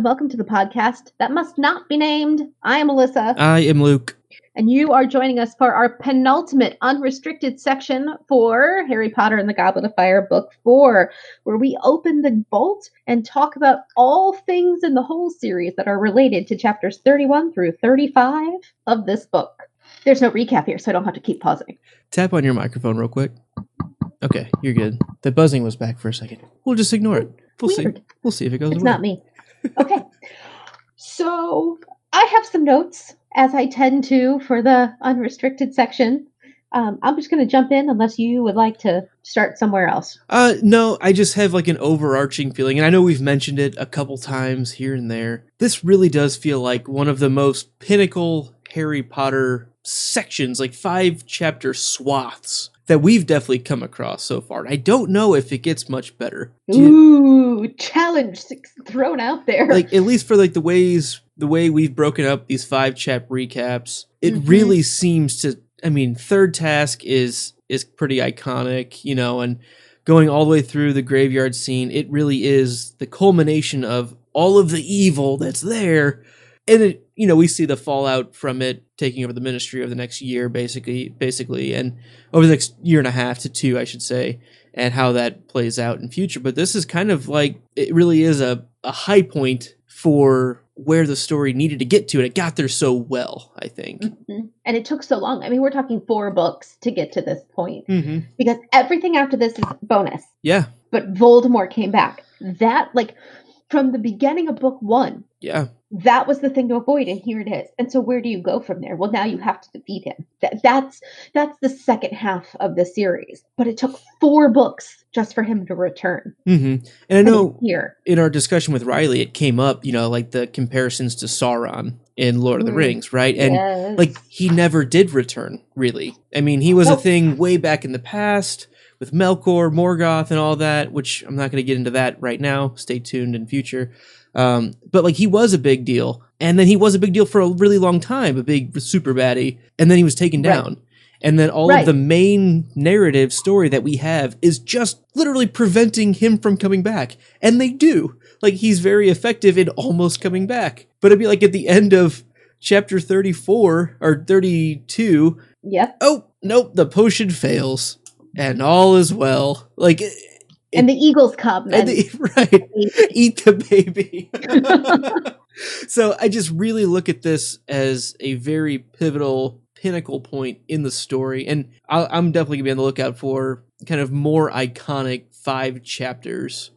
and welcome to the podcast that must not be named. I am Alyssa. I am Luke. And you are joining us for our penultimate unrestricted section for Harry Potter and the Goblet of Fire, Book 4, where we open the vault and talk about all things in the whole series that are related to chapters 31 through 35 of this book. There's no recap here, so I don't have to keep pausing. Tap on your microphone real quick. Okay, you're good. The buzzing was back for a second. We'll just ignore it. We'll Weird. see. We'll see if it goes It's away. not me. Okay. So I have some notes, as I tend to for the unrestricted section. I'm just going to jump in unless you would like to start somewhere else. No, I just have like an overarching feeling, and I know we've mentioned it a couple times here and there. This really does feel like one of the most pinnacle Harry Potter sections, like 5-chapter swaths that we've definitely come across so far. I don't know if it gets much better. Ooh, challenge thrown out there. Like, at least for like the way we've broken up these 5-chap recaps, it really seems to, I mean, third task is pretty iconic, you know, and going all the way through the graveyard scene, it really is the culmination of all of the evil that's there. And it, you know, we see the fallout from it taking over the ministry over the next year, basically, and over the next year and a half to 2, I should say, and how that plays out in future. But this is kind of like, it really is a high point for where the story needed to get to, and it got there so well, I think. Mm-hmm. And it took so long. I mean, we're talking 4 books to get to this point, because everything after this is bonus. Yeah. But Voldemort came back. That, like, from the beginning of book 1. Yeah. That was the thing to avoid, and here it is. And so where do you go from there? Well, now you have to defeat him. That's the second half of the series. But it took 4 books just for him to return. And I know here in our discussion with Riley, it came up, you know, like the comparisons to Sauron in Lord of the Rings, right? And like, he never did return, really. I mean, he was a thing way back in the past with Melkor, Morgoth, and all that, which I'm not going to get into that right now. Stay tuned in future. But like, he was a big deal, and then he was a big deal for a really long time, a big super baddie, and then he was taken down. And then all of the main narrative story that we have is just literally preventing him from coming back. And they do. Like, he's very effective in almost coming back. But it'd be like at the end of chapter 34 or 32. Yep. Oh, nope, the potion fails. And all is well. Like, and the eagles come. Right. Eat the baby. So I just really look at this as a very pivotal pinnacle point in the story. And I'm definitely going to be on the lookout for kind of more iconic 5 chapters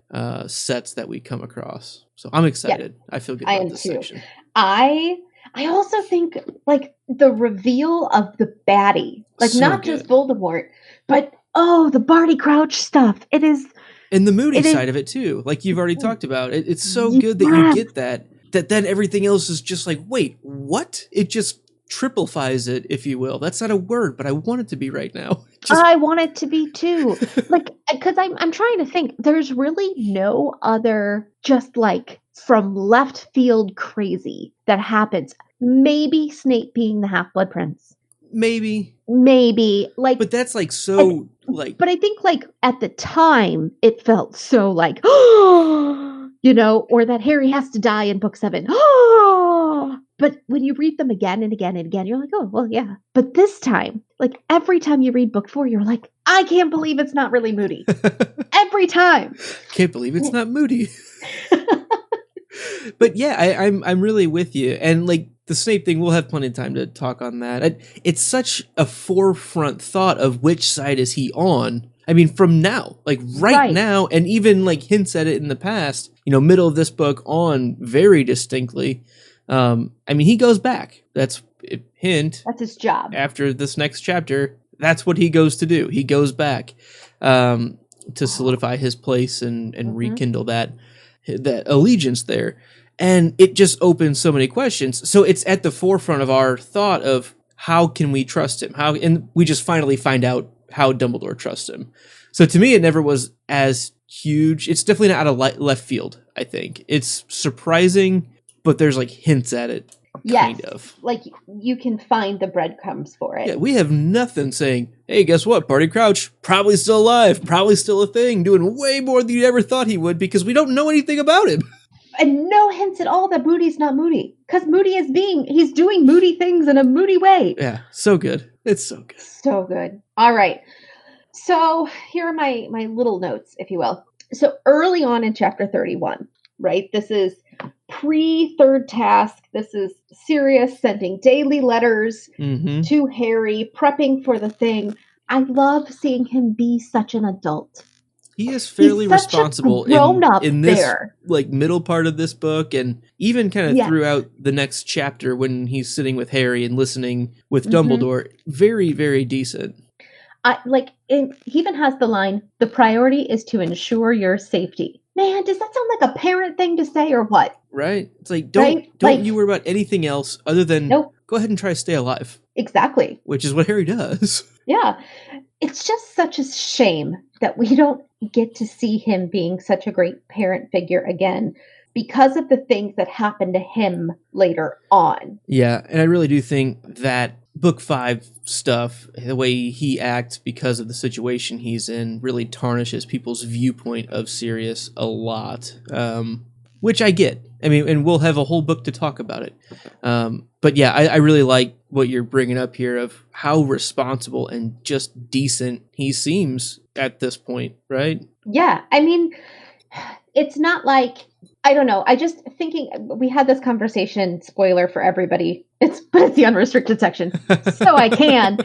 sets that we come across. So I'm excited. Yeah, I feel good about this section. I also think, like, the reveal of the baddie, like, so not just Voldemort, but the Barty Crouch stuff. It is. And the moody side of it, too. Like you've already talked about. It's so good that you get that then everything else is just like, wait, what? It just triplifies it, if you will. That's not a word, but I want it to be right now. I want it to be, too. Like, because I'm trying to think. There's really no other just, like, from left field crazy that happens. Maybe Snape being the Half-Blood Prince. Maybe, like, but that's like so, like, but I think, like, at the time it felt so like, oh, you know, or that Harry has to die in book 7. Oh, but when you read them again and again and again, you're like, oh, well, yeah. But this time, like, every time you read book 4, you're like, I can't believe it's not really Moody. Every time. Can't believe it's not Moody. But yeah, I'm really with you. And like, the Snape thing, we'll have plenty of time to talk on that. It's such a forefront thought of which side is he on. I mean, from now, like right now, and even like hints at it in the past, you know, middle of this book on very distinctly. I mean, he goes back. That's a hint. That's his job. After this next chapter, that's what he goes to do. He goes back to solidify his place and rekindle that allegiance there. And it just opens so many questions. So it's at the forefront of our thought of how can we trust him? And we just finally find out how Dumbledore trusts him. So to me, it never was as huge. It's definitely not out of left field, I think. It's surprising, but there's like hints at it. Kind of. Like, you can find the breadcrumbs for it. Yeah, we have nothing saying, hey, guess what? Barty Crouch, probably still alive, probably still a thing, doing way more than you ever thought he would, because we don't know anything about him. And no hints at all that Moody's not Moody. Because Moody he's doing Moody things in a Moody way. Yeah, so good. It's so good. So good. All right. So here are my little notes, if you will. So early on in chapter 31, right? This is pre-third task. This is Sirius sending daily letters to Harry, prepping for the thing. I love seeing him be such an adult. He is fairly responsible in this like middle part of this book, and even kind of throughout the next chapter when he's sitting with Harry and listening with Dumbledore. Very, very decent. He even has the line, "The priority is to ensure your safety." Man, does that sound like a parent thing to say or what? Right. It's like, don't you worry about anything else other than go ahead and try to stay alive. Exactly. Which is what Harry does. Yeah. It's just such a shame that we don't get to see him being such a great parent figure again because of the things that happened to him later on. Yeah, and I really do think that book 5 stuff, the way he acts because of the situation he's in, really tarnishes people's viewpoint of Sirius a lot, which I get. I mean, and we'll have a whole book to talk about it. But yeah, I really like what you're bringing up here of how responsible and just decent he seems at this point, right? Yeah, I mean, it's not like, I don't know. I just thinking we had this conversation, spoiler for everybody. It's the unrestricted section. So I can.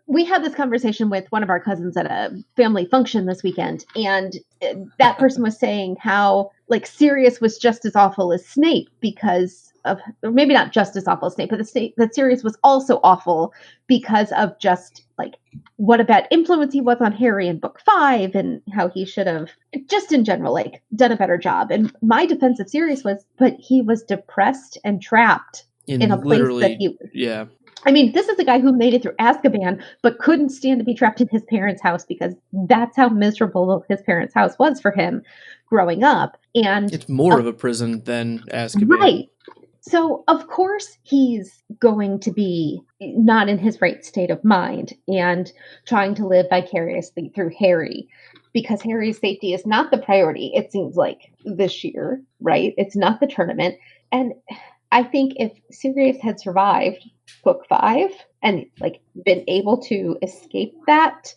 We had this conversation with one of our cousins at a family function this weekend. And that person was saying how like Sirius was just as awful as Snape because of, or maybe not just as awful as Snape, but that Sirius was also awful because of just like what a bad influence he was on Harry in book 5 and how he should have just in general, like done a better job. And my defense of Sirius was, but he was depressed and trapped in a place that he was. Yeah. I mean, this is a guy who made it through Azkaban, but couldn't stand to be trapped in his parents' house because that's how miserable his parents' house was for him growing up. And it's more of a prison than Azkaban. Right. So, of course, he's going to be not in his right state of mind and trying to live vicariously through Harry because Harry's safety is not the priority, it seems like, this year, right? It's not the tournament. And I think if Sirius had survived book 5 and like been able to escape that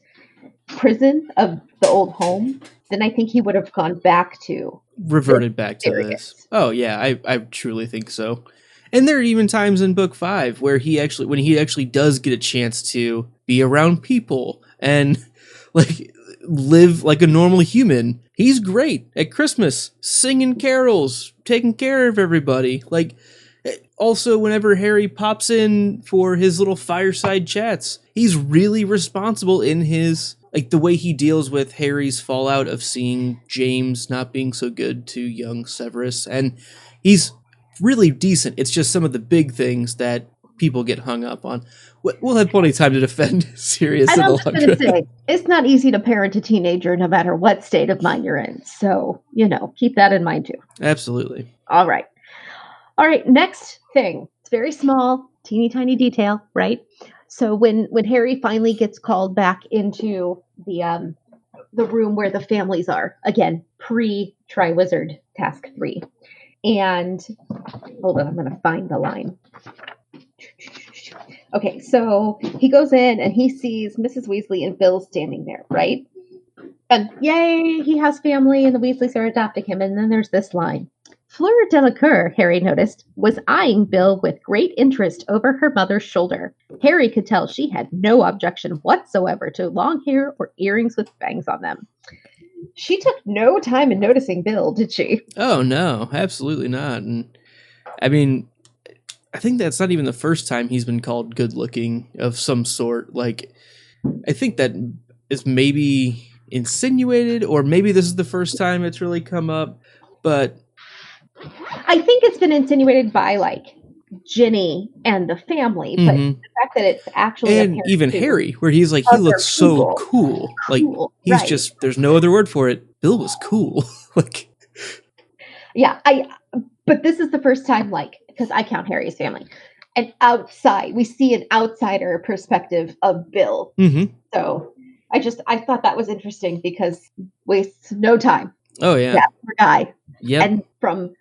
prison of the old home, then I think he would have gone back to reverted back to this. Oh yeah, I truly think so. And there are even times in book 5 where when he actually does get a chance to be around people and like live like a normal human. He's great at Christmas, singing carols, taking care of everybody. Like also whenever Harry pops in for his little fireside chats, he's really responsible in his like the way he deals with Harry's fallout of seeing James not being so good to young Severus. And he's really decent. It's just some of the big things that people get hung up on. We'll have plenty of time to defend Sirius in the long run. I was going to say, it's not easy to parent a teenager no matter what state of mind you're in. So, keep that in mind too. Absolutely. All right. Next thing. It's very small, teeny tiny detail, right? So when Harry finally gets called back into the room where the families are, again, pre-Triwizard Task 3. And, hold on, I'm going to find the line. Okay, so he goes in and he sees Mrs. Weasley and Bill standing there, right? And yay, he has family and the Weasleys are adopting him. And then there's this line. Fleur Delacour, Harry noticed, was eyeing Bill with great interest over her mother's shoulder. Harry could tell she had no objection whatsoever to long hair or earrings with bangs on them. She took no time in noticing Bill, did she? Oh, no, absolutely not. And I mean, I think that's not even the first time he's been called good looking of some sort. Like, I think that is maybe insinuated, or maybe this is the first time it's really come up, but I think it's been insinuated by like Ginny and the family, but the fact that it's actually and even Harry, where he's like, he looks so cool. Like he's right. Just there's no other word for it. Bill was cool. Like, yeah, but this is the first time, like, because I count Harry as family, and we see an outsider perspective of Bill. Mm-hmm. So I thought that was interesting because wastes no time. Oh yeah, poor guy. Yeah, and from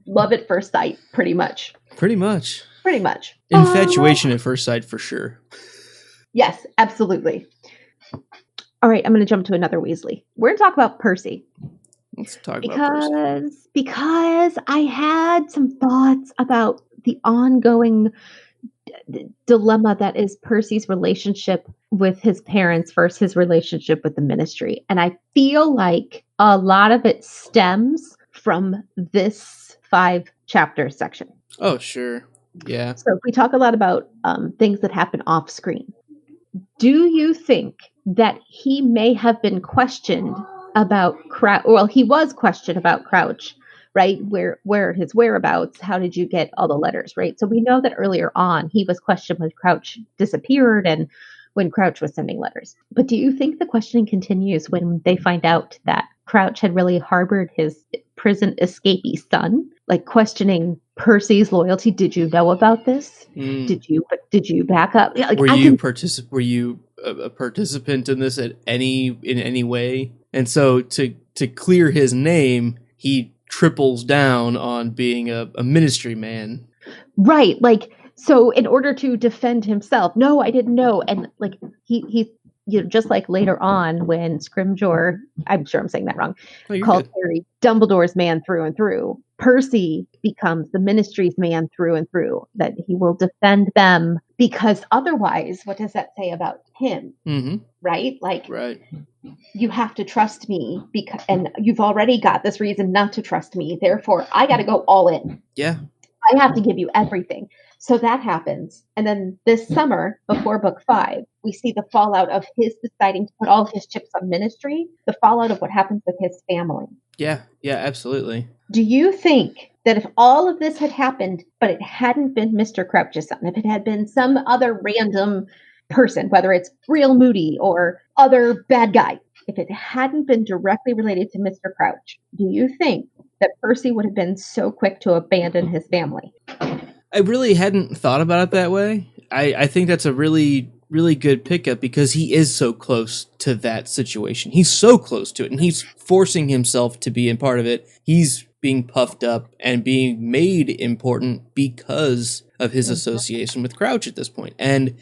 love at first sight, pretty much. Pretty much. Infatuation at first sight, for sure. Yes, absolutely. All right, I'm going to jump to another Weasley. We're going to talk about Percy. Let's talk about Percy. Because I had some thoughts about the ongoing dilemma that is Percy's relationship with his parents versus his relationship with the Ministry. And I feel like a lot of it stems from this 5-chapter section. Oh, sure. Yeah. So we talk a lot about things that happen off screen. Do you think that he may have been questioned about Crouch? Well, he was questioned about Crouch, right? Where are his whereabouts? How did you get all the letters, right? So we know that earlier on he was questioned when Crouch disappeared and when Crouch was sending letters. But do you think the questioning continues when they find out that Crouch had really harbored his prison escapee son? Like questioning Percy's loyalty. Did you know about this? Did you back up? Like, were you a participant in this in any way? And so to clear his name, he triples down on being a Ministry man. Right. Like, so in order to defend himself, no, I didn't know. And like he just like later on when Scrimgeour, I'm sure I'm saying that wrong, called Harry Dumbledore's man through and through, Percy becomes the Ministry's man through and through, that he will defend them, because otherwise, what does that say about him? Mm-hmm. Right? Like, right. You have to trust me, and you've already got this reason not to trust me. Therefore, I got to go all in. Yeah. I have to give you everything. So that happens. And then this summer, before book 5, we see the fallout of his deciding to put all his chips on Ministry, the fallout of what happens with his family. Yeah, absolutely. Do you think that if all of this had happened, but it hadn't been Mr. Crouch's son, if it had been some other random person, whether it's real Moody or other bad guy, if it hadn't been directly related to Mr. Crouch, do you think that Percy would have been so quick to abandon his family? I really hadn't thought about it that way. I think that's a really, really good pickup, because he is so close to that situation. He's so close to it, and he's forcing himself to be a part of it. He's being puffed up and being made important because of his association with Crouch at this point. And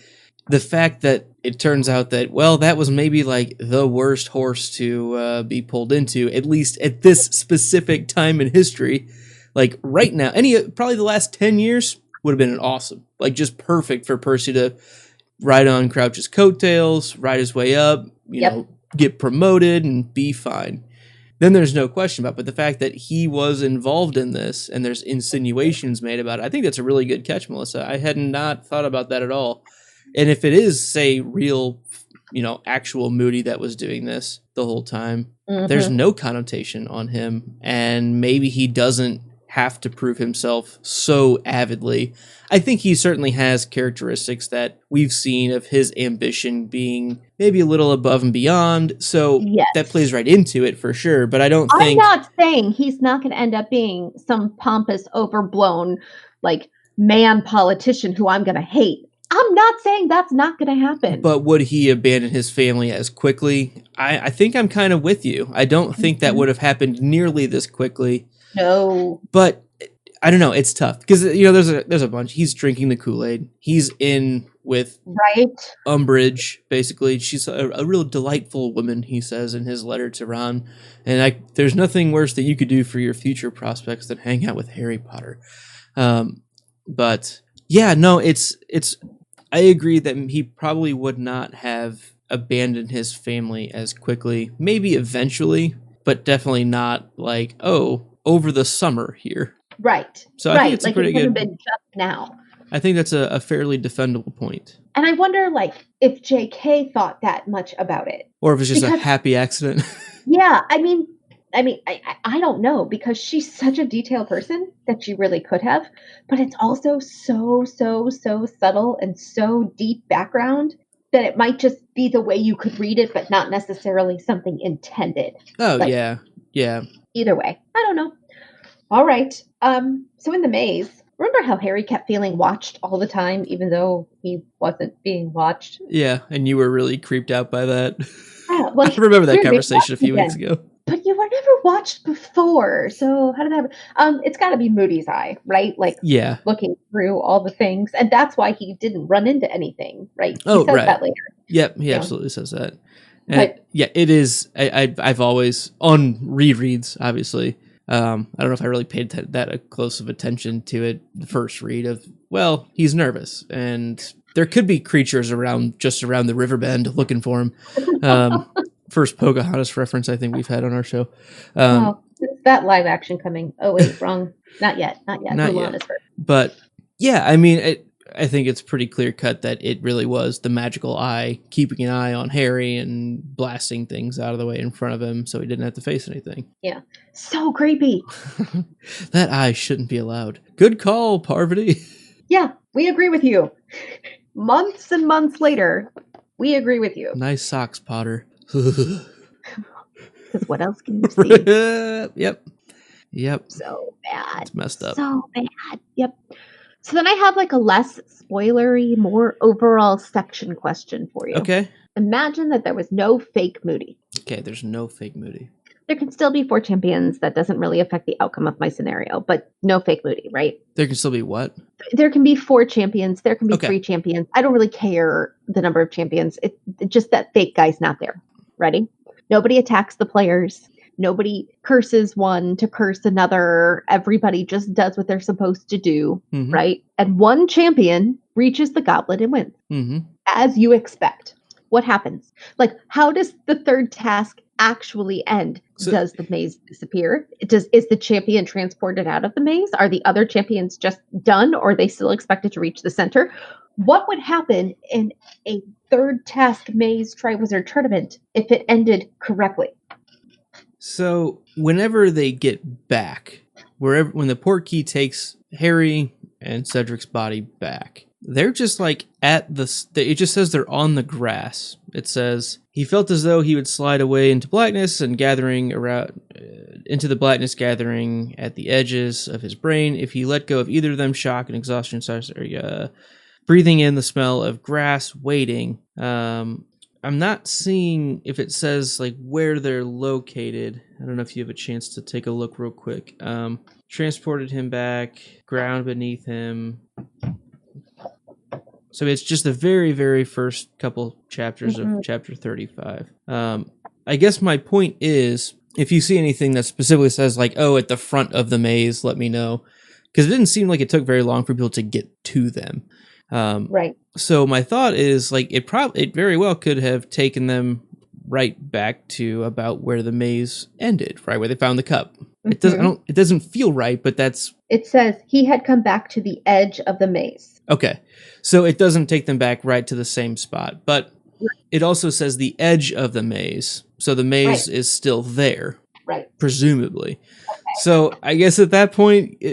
the fact that it turns out that, well, that was maybe like the worst horse to be pulled into, at least at this specific time in history. Like right now, probably the last 10 years would have been awesome. Like just perfect for Percy to ride on Crouch's coattails, ride his way up, you know, get promoted and be fine. Then there's no question about it. But the fact that he was involved in this and there's insinuations made about it, I think that's a really good catch, Melissa. I had not thought about that at all. And if it is, say, real, actual Moody that was doing this the whole time, there's no connotation on him. And maybe he doesn't have to prove himself so avidly. I think he certainly has characteristics that we've seen of his ambition being maybe a little above and beyond. So that plays right into it for sure. But I'm not saying he's not going to end up being some pompous, overblown, like man politician who I'm going to hate. I'm not saying that's not going to happen. But would he abandon his family as quickly? I think I'm kind of with you. I don't think that would have happened nearly this quickly. No. But I don't know. It's tough because, there's a bunch. He's drinking the Kool-Aid. He's in with Umbridge, basically. She's a real delightful woman, he says in his letter to Ron. And there's nothing worse that you could do for your future prospects than hang out with Harry Potter. But yeah, no, it's. I agree that he probably would not have abandoned his family as quickly. Maybe eventually, but definitely not like, over the summer here. Right. So I think it's a pretty good. Been just now. I think that's a fairly defendable point. And I wonder, if J.K. thought that much about it, or if it's just a happy accident. Yeah, I mean, I don't know, because she's such a detailed person that she really could have, but it's also so subtle and so deep background that it might just be the way you could read it, but not necessarily something intended. Oh, yeah. Either way, I don't know. All right. So in the maze, remember how Harry kept feeling watched all the time, even though he wasn't being watched? Yeah, and you were really creeped out by that. Well, I remember that conversation a few weeks ago. But you were never watched before. So how did that? It's got to be Moody's eye, right? Like, yeah, looking through all the things, and that's why he didn't run into anything, right? He Oh, says right. that later. Yep, he absolutely says that. And yeah, it is. I've always on rereads, obviously. I don't know if I really paid that a close of attention to it. The first read of, well, he's nervous, and there could be creatures just around the riverbend looking for him. First Pocahontas reference I think we've had on our show. Is that live action coming? Oh wait, wrong. Not yet. Not Mulan is first. But yeah, I mean, I think it's pretty clear cut that it really was the magical eye keeping an eye on Harry and blasting things out of the way in front of him so he didn't have to face anything. Yeah. So creepy. That eye shouldn't be allowed. Good call, Parvati. Yeah, we agree with you. Months and months later, we agree with you. Nice socks, Potter. Because what else can you see? Yep. So bad. It's messed up. So bad. Yep. So then I have like a less spoilery, more overall section question for you. Okay. Imagine that there was no fake Moody. Okay, there's no fake Moody. There can still be 4 champions. That doesn't really affect the outcome of my scenario, but no fake Moody, right? There can still be what? There can be 4 champions. There can be 3 champions. I don't really care the number of champions. It's just that fake guy's not there. Ready? Nobody attacks the players. Nobody curses one to curse another. Everybody just does what they're supposed to do, right? And one champion reaches the goblet and wins, as you expect. What happens? Like, how does the third task actually end? So, does the maze disappear? Is the champion transported out of the maze? Are the other champions just done, or are they still expected to reach the center? What would happen in a third task maze Triwizard tournament if it ended correctly? So whenever they get back, when the Portkey takes Harry and Cedric's body back, they're just like it just says they're on the grass. It says he felt as though he would slide away into blackness and gathering around into the blackness gathering at the edges of his brain. If he let go of either of them, shock and exhaustion starts breathing in the smell of grass, waiting. I'm not seeing if it says like where they're located. I don't know if you have a chance to take a look real quick. Transported him back, ground beneath him. So it's just the very, very first couple chapters of chapter 35. I guess my point is, if you see anything that specifically says like, oh, at the front of the maze, let me know. Because it didn't seem like it took very long for people to get to them. Right. So my thought is like it very well could have taken them right back to about where the maze ended, right where they found the cup. It doesn't. It doesn't feel right, but that's. It says he had come back to the edge of the maze. Okay, so it doesn't take them back right to the same spot, but it also says the edge of the maze, so the maze is still there, right? Presumably. Okay. So I guess at that point,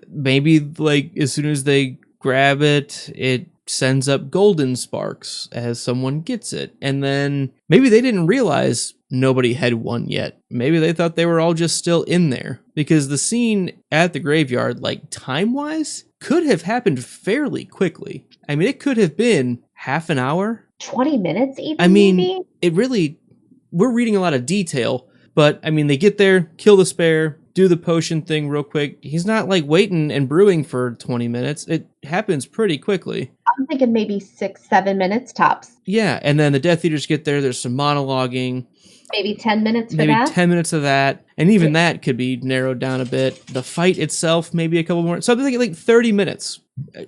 maybe like as soon as they grab it, it sends up golden sparks as someone gets it. And then maybe they didn't realize nobody had won yet. Maybe they thought they were all just still in there. Because the scene at the graveyard, like time-wise, could have happened fairly quickly. I mean, it could have been half an hour. 20 minutes even, I mean, maybe? It really... We're reading a lot of detail, but, I mean, they get there, kill the spare, do the potion thing real quick. He's not like waiting and brewing for 20 minutes. It happens pretty quickly. I'm thinking maybe 6-7 minutes tops. Yeah, and then the Death Eaters get there. There's some monologuing. Maybe 10 minutes for that? Maybe 10 minutes of that. And even that could be narrowed down a bit. The fight itself, maybe a couple more. Something like 30 minutes.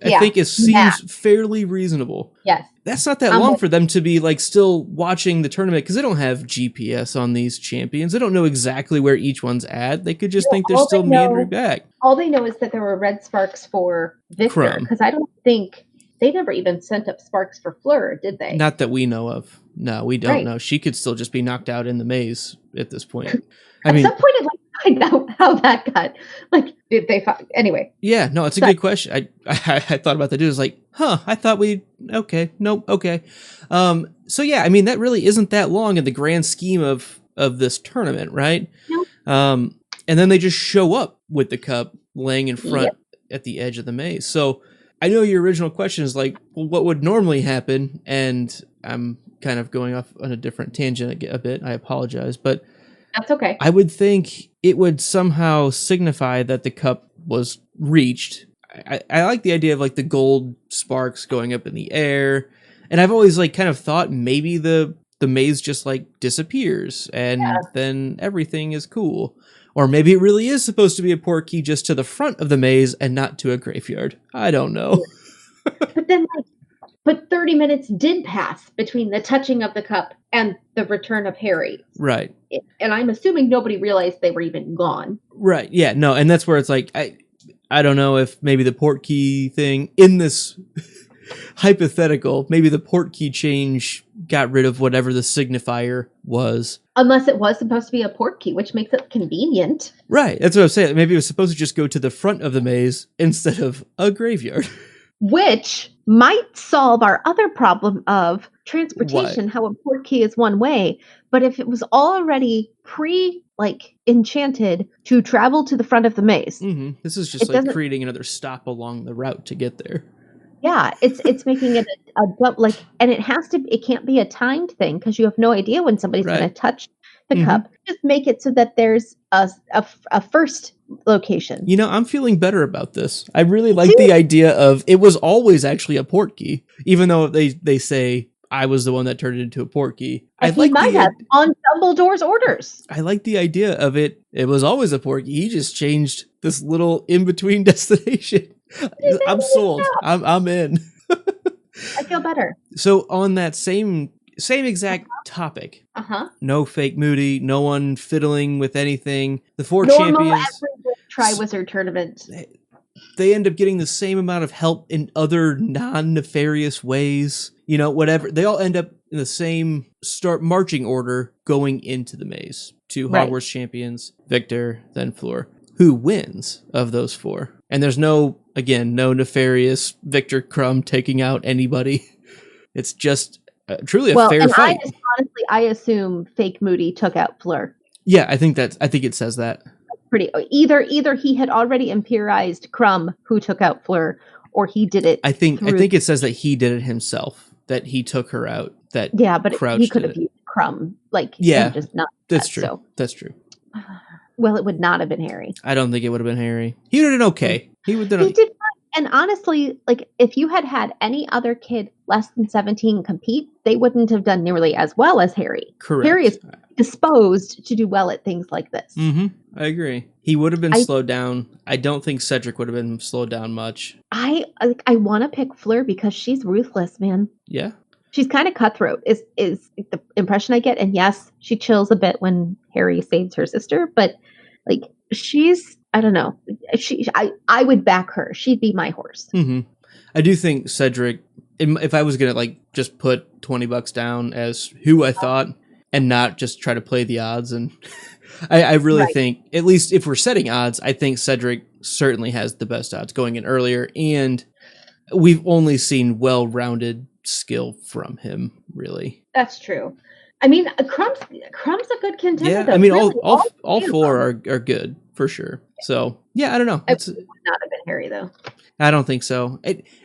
I think it seems fairly reasonable. Yes. That's not that long for them to be like still watching the tournament because they don't have GPS on these champions. They don't know exactly where each one's at. They could just think they're still meandering back. All they know is that there were red sparks for Victor because I don't think they never even sent up sparks for Fleur, did they? Not that we know of. No, we don't know. She could still just be knocked out in the maze at this point. At some point, I'd like to find out how that got. Like, did they find... Anyway. Yeah, no, it's a good question. I thought about that too. It was like, I thought okay, nope, okay. So yeah, I mean, that really isn't that long in the grand scheme of this tournament, right? Nope. And then they just show up with the cup laying in front at the edge of the maze. So I know your original question is like, well, what would normally happen? And I'm kind of going off on a different tangent a bit. I apologize, but That's okay. I would think it would somehow signify that the cup was reached. I like the idea of like the gold sparks going up in the air, and I've always like kind of thought maybe the maze just like disappears and then everything is cool. Or maybe it really is supposed to be a portkey just to the front of the maze and not to a graveyard. I don't know. But then, but 30 minutes did pass between the touching of the cup and the return of Harry. Right. And I'm assuming nobody realized they were even gone. Right. Yeah. No. And that's where it's like, I don't know if maybe the portkey thing in this hypothetical, maybe the portkey change got rid of whatever the signifier was. Unless it was supposed to be a portkey, which makes it convenient. Right. That's what I'm saying. Maybe it was supposed to just go to the front of the maze instead of a graveyard. Which might solve our other problem of transportation, how a portkey is one way. But if it was already enchanted to travel to the front of the maze. Mm-hmm. This is just like creating another stop along the route to get there. Yeah, it's making it and it can't be a timed thing because you have no idea when somebody's going to touch the cup. Just make it so that there's a first location. You know, I'm feeling better about this. I really like the idea of it was always actually a portkey, even though they say I was the one that turned it into a portkey. He might have on Dumbledore's orders. I like the idea of it. It was always a portkey. He just changed this little in-between destination. I'm sold. I'm in. I feel better. So on that same exact topic. No fake Moody. No one fiddling with anything. The four champions. Triwizard tournament. They end up getting the same amount of help in other non-nefarious ways. You know, whatever. They all end up in the same marching order going into the maze. 2 Hogwarts champions, Victor, then Fleur. Who wins of those 4? And there's no nefarious Victor Crumb taking out anybody. It's just truly a fair fight. Honestly, I assume fake Moody took out Fleur. Yeah, I think it says that. Pretty either he had already impurized Crumb, who took out Fleur, or he did it. I think it says that he did it himself. That he took her out. But he could have used Crumb. Just not. That's true. So. That's true. Well, it would not have been Harry. I don't think it would have been Harry. He did it okay. He did fine. And honestly, if you had any other kid less than 17 compete, they wouldn't have done nearly as well as Harry. Correct. Harry is disposed to do well at things like this. Mm-hmm. I agree. He would have been slowed down. I don't think Cedric would have been slowed down much. I want to pick Fleur because she's ruthless, man. Yeah. She's kind of cutthroat is the impression I get. And yes, she chills a bit when Harry saves her sister, but she's, I don't know. I would back her. She'd be my horse. Mm-hmm. I do think Cedric, if I was going to just put $20 down as who I thought and not just try to play the odds. And I really think, at least if we're setting odds, I think Cedric certainly has the best odds going in earlier. And we've only seen well-rounded skill from him, really. That's true. I mean, Crumb's a good contender. Yeah, I mean, really, all 4 are good for sure. So yeah, I don't know. It would not have been Harry though. I don't think so.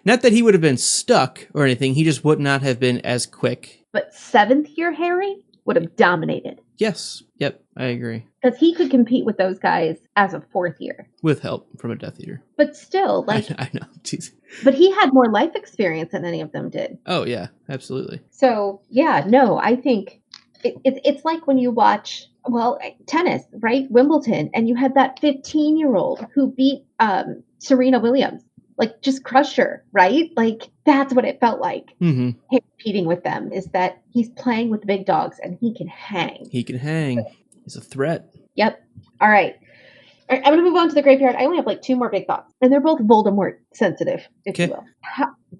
Not that he would have been stuck or anything. He just would not have been as quick. But 7th year Harry would have dominated. Yes. Yep. I agree. Because he could compete with those guys as a 4th year. With help from a Death Eater. But still, I know. Jeez. But he had more life experience than any of them did. Oh, yeah. Absolutely. So, yeah, no, I think it's like when you watch, tennis, right? Wimbledon, and you had that 15-year-old who beat Serena Williams. Just crushed her, right? That's what it felt like. Mm-hmm. Him competing with them is that he's playing with the big dogs and he can hang. He's a threat. Yep. All right. I'm going to move on to the graveyard. I only have 2 more big thoughts, and they're both Voldemort sensitive, if you will.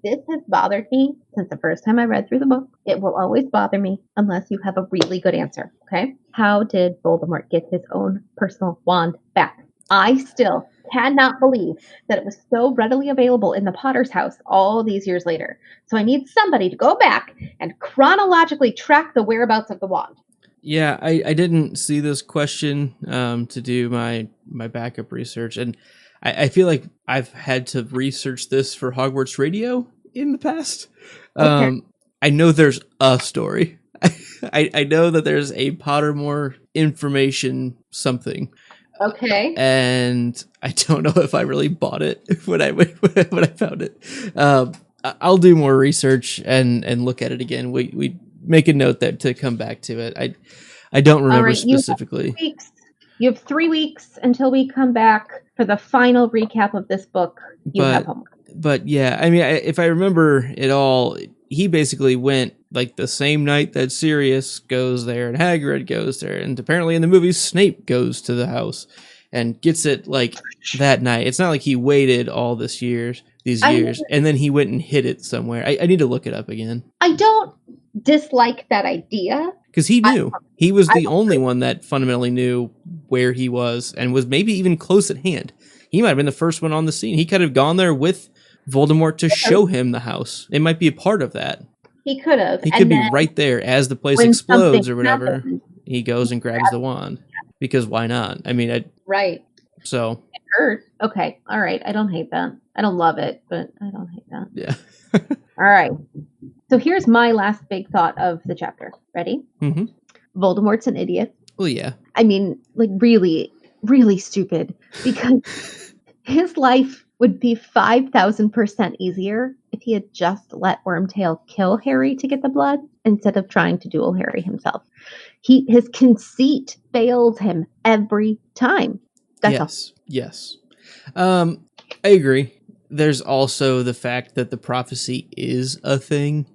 This has bothered me since the first time I read through the book. It will always bother me unless you have a really good answer, okay? How did Voldemort get his own personal wand back? I still cannot believe that it was so readily available in the Potter's house all these years later. So I need somebody to go back and chronologically track the whereabouts of the wand. Yeah, I didn't see this question to do my backup research, and I feel like I've had to research this for Hogwarts Radio in the past. Okay. I know there's a story. I know that there's a Pottermore information something. Okay. And I don't know if I really bought it when I found it. I'll do more research and look at it again. We make a note that to come back to it. I don't remember specifically. You have 3 weeks until we come back for the final recap of this book. You have homework. But yeah, I mean, if I remember it all, he basically went like the same night that Sirius goes there and Hagrid goes there, and apparently in the movies Snape goes to the house and gets it like that night. It's not like he waited all these years, and then he went and hid it somewhere. I need to look it up again. I don't dislike that idea. Because he knew. He was the only one that fundamentally knew where he was and was maybe even close at hand. He might have been the first one on the scene. He could have gone there with Voldemort to show him the house. It might be a part of that. He could have. He could be right there as the place explodes or whatever. He goes and grabs the wand. Because why not? I mean, right. So. It hurt. Okay. All right. I don't hate that. I don't love it, but I don't hate that. Yeah. All right. So here's my last big thought of the chapter. Ready? Mm-hmm. Voldemort's an idiot. Well, yeah. I mean, like really, really stupid. Because his life would be 5,000% easier if he had just let Wormtail kill Harry to get the blood instead of trying to duel Harry himself. His conceit fails him every time. That's all. Yes. I agree. There's also the fact that the prophecy is a thing.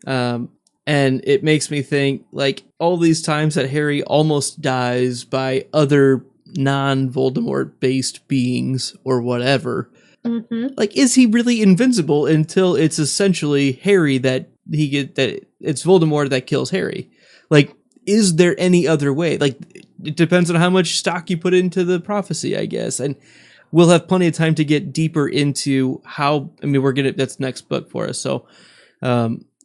And it makes me think, like, all these times that Harry almost dies by other non-Voldemort-based beings or whatever. Mm-hmm. Like, is he really invincible until it's essentially Harry that it's Voldemort that kills Harry? Like, is there any other way? Like, it depends on how much stock you put into the prophecy, I guess. And we'll have plenty of time to get deeper into how, I mean, that's next book for us. So,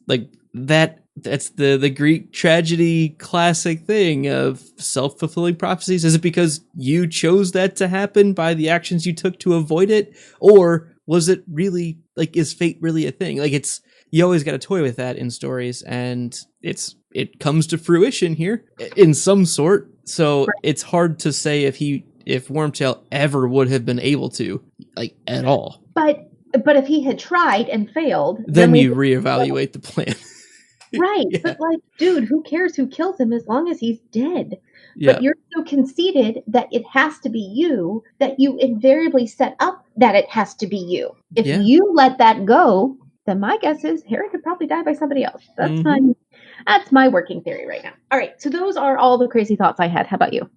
like that's the Greek tragedy classic thing of self-fulfilling prophecies. Is it because you chose that to happen by the actions you took to avoid it? Or was it really, like, is fate really a thing? Like, you always got to toy with that in stories, and it comes to fruition here in some sort. So it's hard to say if Wormtail ever would have been able to, like, at all. But if he had tried and failed, then you reevaluate the plan. Right. Yeah. But, like, dude, who cares who kills him as long as he's dead? Yeah. But you're so conceited that it has to be you that you invariably set up that it has to be you. If you let that go, then my guess is Harry could probably die by somebody else. That's my working theory right now. All right. So those are all the crazy thoughts I had. How about you?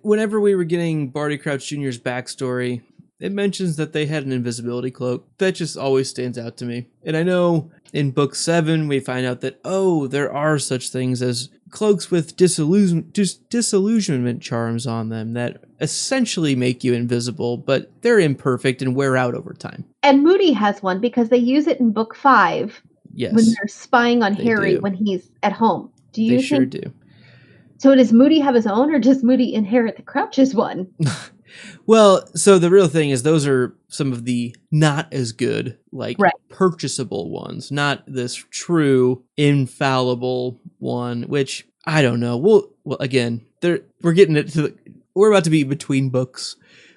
Whenever we were getting Barty Crouch Jr.'s backstory, it mentions that they had an invisibility cloak. That just always stands out to me. And I know in book 7, we find out that, there are such things as cloaks with disillusionment charms on them that essentially make you invisible, but they're imperfect and wear out over time. And Moody has one because they use it in book 5 when they're spying on Harry when he's at home. Do you think? They sure do. So does Moody have his own, or does Moody inherit the Crouch's one? Well, so the real thing is those are some of the not as good, purchasable ones, not this true infallible one, which I don't know. Well, again, we're getting it we're about to be between books.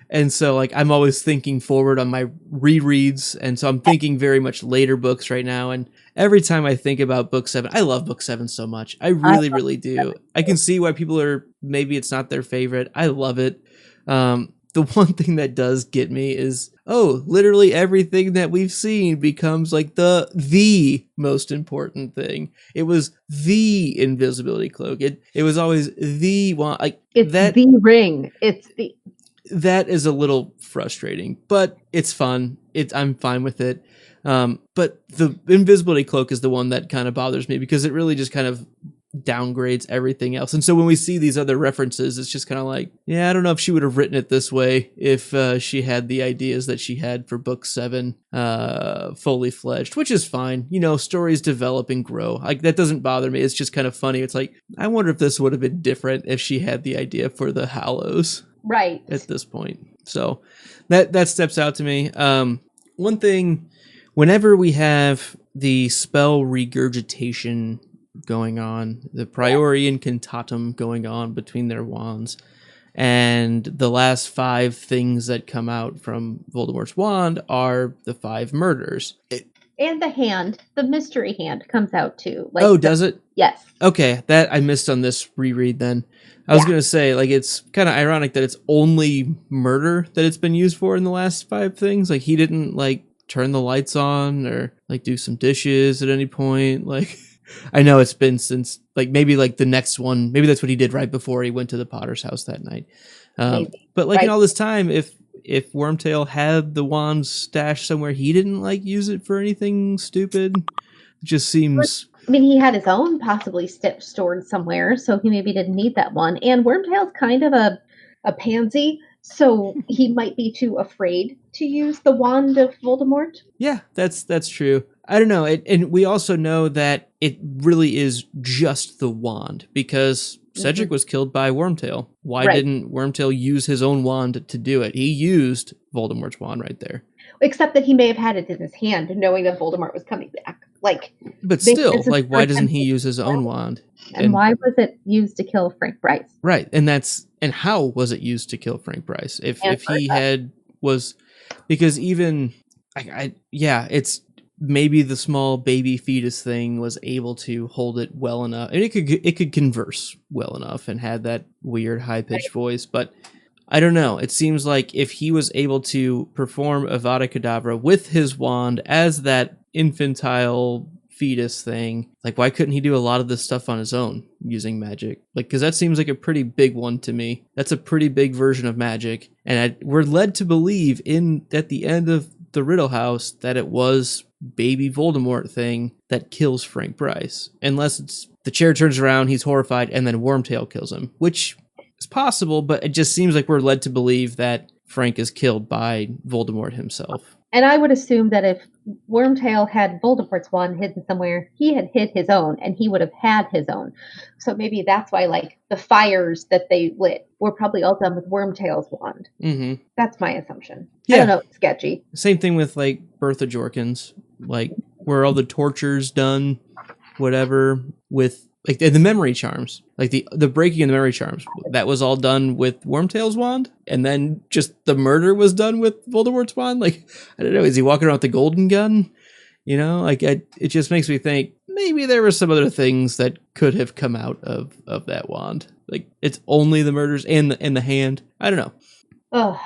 And so, like, I'm always thinking forward on my rereads. And so I'm thinking very much later books right now. And every time I think about book 7, I love book 7 so much. I really, really do. I can see why people maybe it's not their favorite. I love it. The one thing that does get me is, literally everything that we've seen becomes like the most important thing. It was the invisibility cloak. It was always the one. Like, it's the ring. That is a little frustrating, but it's fun. I'm fine with it. But the invisibility cloak is the one that kind of bothers me because it really just kind of downgrades everything else. And so when we see these other references, it's just kind of like, I don't know if she would have written it this way if she had the ideas that she had for book 7 fully fledged, which is fine. Stories develop and grow. Like, that doesn't bother me. It's just kind of funny. It's like, I wonder if this would have been different if she had the idea for the Hallows. Right. At this point. So that steps out to me. One thing, whenever we have the spell regurgitation going on, the priori incantatum going on between their wands. And the last 5 things that come out from Voldemort's wand are the 5 murders. And the hand, the mystery hand, comes out too. Does it? Yes. Okay, that I missed on this reread then. I was going to say, like, it's kind of ironic that it's only murder that it's been used for in the last 5 things. Like, he didn't, like, turn the lights on or, like, do some dishes at any point. Like, I know it's been since, like, maybe, like, the next one, maybe that's what he did right before he went to the Potter's house that night. But, like, in all this time, if Wormtail had the wand stashed somewhere, he didn't, like, use it for anything stupid. It just seems... I mean, he had his own possibly stored somewhere, so he maybe didn't need that one. And Wormtail's kind of a pansy, so he might be too afraid to use the wand of Voldemort. Yeah, that's true. I don't know. And we also know that it really is just the wand, because Cedric was killed by Wormtail. Why didn't Wormtail use his own wand to do it? He used Voldemort's wand right there. Except that he may have had it in his hand, knowing that Voldemort was coming back. But still, like, why doesn't he use his own wand? And why was it used to kill Frank Bryce? Right, and how was it used to kill Frank Bryce? If he because even it's maybe the small baby fetus thing was able to hold it well enough, and it could converse well enough and had that weird high pitched voice, but. I don't know. It seems like if he was able to perform Avada Kedavra with his wand as that infantile fetus thing, like, why couldn't he do a lot of this stuff on his own using magic? Like, because that seems like a pretty big one to me. That's a pretty big version of magic. And we're led to believe at the end of the Riddle House that it was baby Voldemort thing that kills Frank Bryce. Unless it's the chair turns around, he's horrified, and then Wormtail kills him, which... it's possible, but it just seems like we're led to believe that Frank is killed by Voldemort himself. And I would assume that if Wormtail had Voldemort's wand hidden somewhere, he had hid his own, and he would have had his own. So maybe that's why, like, the fires that they lit were probably all done with Wormtail's wand. Mm-hmm. That's my assumption. Yeah. I don't know, it's sketchy. Same thing with, like, Bertha Jorkins. Like, were all the tortures done, whatever, with... like, the memory charms, like the breaking of the memory charms, that was all done with Wormtail's wand, and then just the murder was done with Voldemort's wand. Like, I don't know, is he walking around with the golden gun? You know, like, it just makes me think maybe there were some other things that could have come out of that wand. Like, it's only the murders and the hand. I don't know. Oh,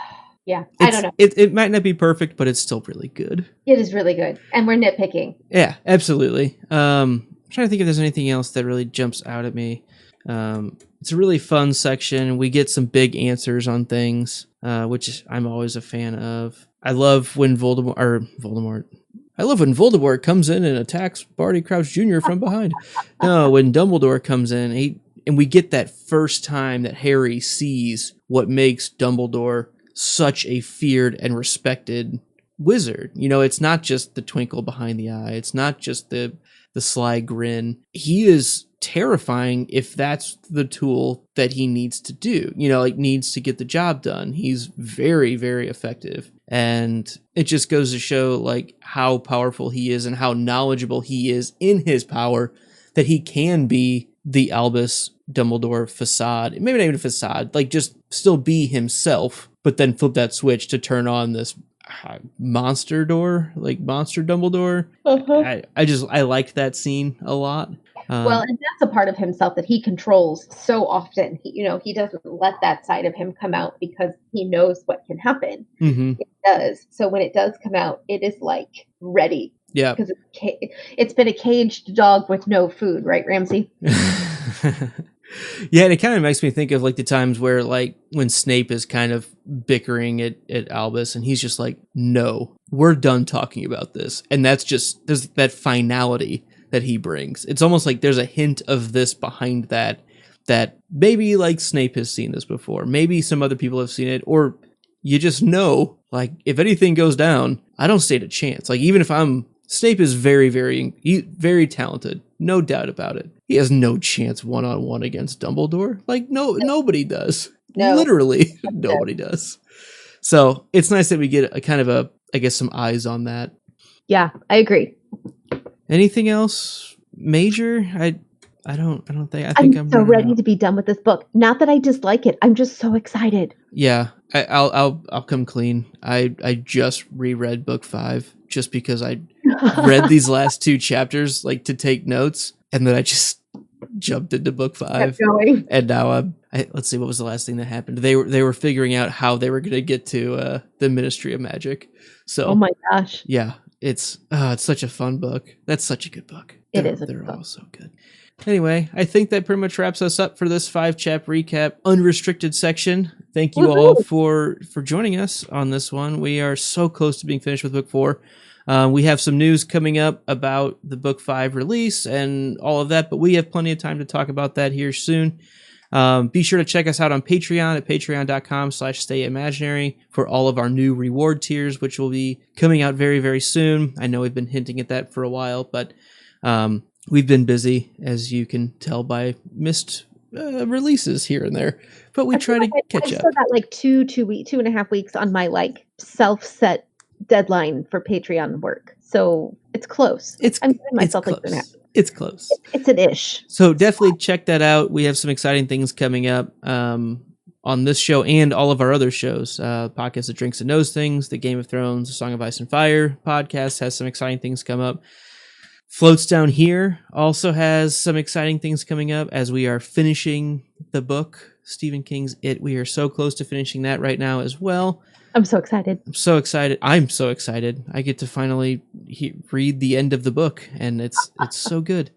yeah, I don't know. It might not be perfect, but it's still really good. It is really good, and we're nitpicking. Yeah, absolutely. I'm trying to think if there's anything else that really jumps out at me. It's a really fun section. We get some big answers on things, which I'm always a fan of. I love when Voldemort. I love when Voldemort comes in and attacks Barty Crouch Jr. from behind. No, when Dumbledore comes in, and we get that first time that Harry sees what makes Dumbledore such a feared and respected wizard. You know, it's not just the twinkle behind the eye. It's not just the sly grin. He is terrifying if that's the tool that he needs to do, you know, like, needs to get the job done. He's very, very effective. And it just goes to show, like, how powerful he is and how knowledgeable he is in his power, that he can be the Albus Dumbledore facade. Maybe not even a facade, like, just still be himself, but then flip that switch to turn on this monster door, like Monster Dumbledore. I liked that scene a lot. Well, and that's a part of himself that he controls so often. He doesn't let that side of him come out because he knows what can happen. Mm-hmm. It does. So when it does come out, it is like ready. Yeah, because it's been a caged dog with no food, right, Ramsey? Yeah, and it kind of makes me think of, like, the times where, like, when Snape is kind of bickering at Albus, and he's just like, no, we're done talking about this. And that's just, there's that finality that he brings. It's almost like there's a hint of this behind that maybe, like, Snape has seen this before. Maybe some other people have seen it, or you just know, like, if anything goes down, I don't stand a chance. Like, even if Snape is very, very talented, no doubt about it. He has no chance one-on-one against Dumbledore. Like, nobody does. No. Literally, nobody does. So it's nice that we get a kind of I guess, some eyes on that. Yeah, I agree. Anything else major? I'm so ready to be done with this book. Not that I dislike it. I'm just so excited. Yeah, I'll come clean. I just reread book 5 just because I read these last 2 chapters like to take notes, and then I just jumped into book 5. And now let's see, what was the last thing that happened? They were figuring out how they were going to get to the Ministry of Magic. So oh my gosh, yeah, it's such a fun book. That's such a good book. They're all so good. Anyway, I think that pretty much wraps us up for this 5-chapter recap, unrestricted section. Thank you all for joining us on this one. We are so close to being finished with book 4. We have some news coming up about the book 5 release and all of that, but we have plenty of time to talk about that here soon. Be sure to check us out on Patreon at patreon.com/stayimaginary for all of our new reward tiers, which will be coming out very, very soon. I know we've been hinting at that for a while, but we've been busy, as you can tell by missed releases here and there, but we try to catch up. I still got like 2.5 weeks on my like self-set deadline for Patreon work, so it's close. I'm giving myself like 2.5. It's close. It's an ish. So definitely check that out. We have some exciting things coming up on this show and all of our other shows. Podcast that Drinks and Knows Things, the Game of Thrones, the Song of Ice and Fire podcast has some exciting things come up. Floats Down Here also has some exciting things coming up as we are finishing the book, Stephen King's It. We are so close to finishing that right now as well. I'm so excited. I'm so excited. I get to finally read the end of the book, and it's so good.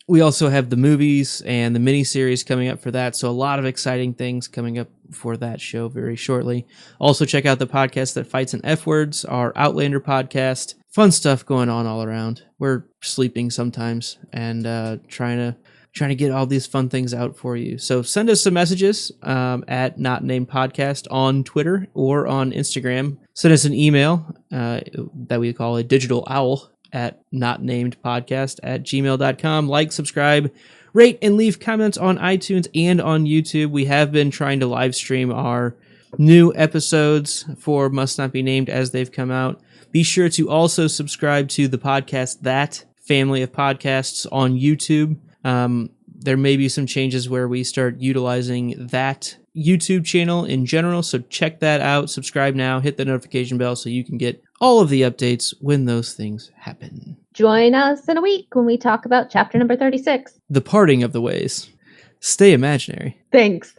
We also have the movies and the miniseries coming up for that, so a lot of exciting things coming up for that show very shortly. Also check out the podcast that fights in F words, our Outlander podcast. Fun stuff going on all around. We're sleeping sometimes and trying to get all these fun things out for you. So send us some messages at Not Named Podcast on Twitter or on Instagram. Send us an email that we call a digital owl at notnamedpodcast@gmail.com. Like, subscribe, rate, and leave comments on iTunes and on YouTube. We have been trying to live stream our new episodes for Must Not Be Named as they've come out. Be sure to also subscribe to the podcast, That Family of Podcasts, on YouTube. There may be some changes where we start utilizing that YouTube channel in general, so check that out. Subscribe now, hit the notification bell so you can get all of the updates when those things happen. Join us in a week when we talk about chapter number 36. The Parting of the Ways. Stay imaginary. Thanks.